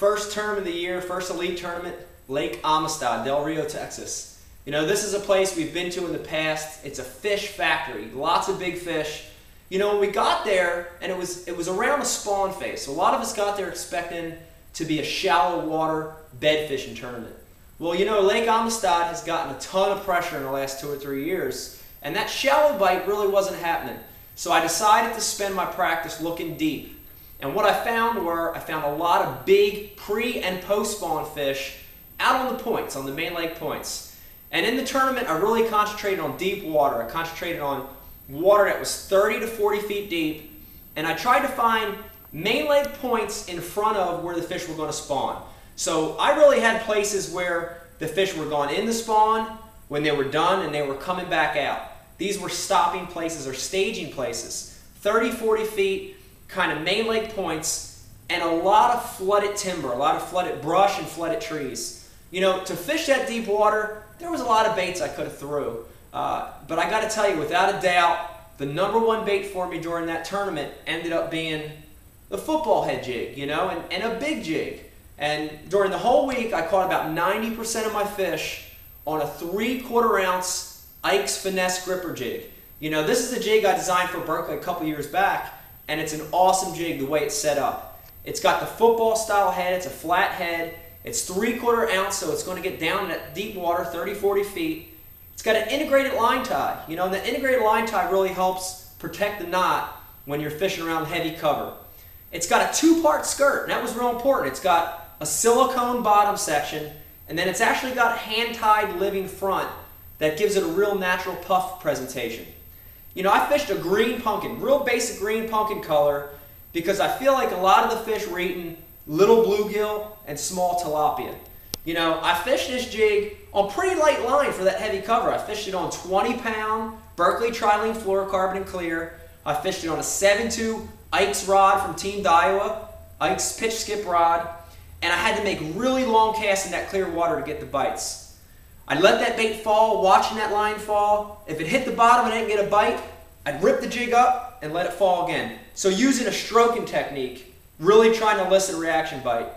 First tournament of the year, first elite tournament, Lake Amistad, Del Rio, Texas. You know, this is a place we've been to in the past. It's a fish factory, lots of big fish. You know, when we got there, and it was around the spawn phase, so a lot of us got there expecting to be a shallow water bed fishing tournament. Well, you know, Lake Amistad has gotten a ton of pressure in the last 2 or 3 years, and that shallow bite really wasn't happening. So I decided to spend my practice looking deep. And what I found a lot of big pre- and post-spawn fish out on the points, on the main lake points. And in the tournament, I really concentrated on deep water. I concentrated on water that was 30 to 40 feet deep, and I tried to find main lake points in front of where the fish were going to spawn. So I really had places where the fish were going in the spawn when they were done and they were coming back out. These were stopping places or staging places, 30, 40 feet, kind of main lake points, and a lot of flooded timber, a lot of flooded brush and flooded trees. You know, to fish that deep water, there was a lot of baits I could have threw. But I got to tell you, without a doubt, the #1 bait for me during that tournament ended up being the football head jig, you know, and a big jig. And during the whole week, I caught about 90% of my fish on a 3/4 ounce Ike's Finesse gripper jig. You know, this is a jig I designed for Berkeley a couple years back, and it's an awesome jig the way it's set up. It's got the football style head, it's a flat head, it's 3/4 ounce, so it's going to get down in that deep water, 30, 40 feet. It's got an integrated line tie, you know, and the integrated line tie really helps protect the knot when you're fishing around heavy cover. It's got a 2-part skirt, and that was real important. It's got a silicone bottom section, and then it's actually got hand-tied living front that gives it a real natural puff presentation. You know, I fished a green pumpkin, real basic green pumpkin color, because I feel like a lot of the fish were eating little bluegill and small tilapia. You know, I fished this jig on pretty light line for that heavy cover. I fished it on 20-pound Berkeley Trilene fluorocarbon and clear. I fished it on a 7.2 Ike's rod from Team Daiwa, Ike's pitch skip rod, and I had to make really long casts in that clear water to get the bites. I'd let that bait fall, watching that line fall. If it hit the bottom and I didn't get a bite, I'd rip the jig up and let it fall again. So using a stroking technique, really trying to elicit a reaction bite.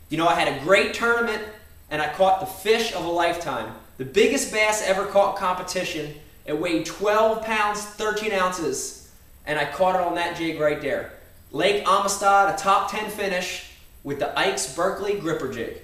You know, I had a great tournament and I caught the fish of a lifetime. The biggest bass ever caught in competition. It weighed 12 pounds, 13 ounces, and I caught it on that jig right there. Lake Amistad, a top 10 finish with the Ike's Berkeley gripper jig.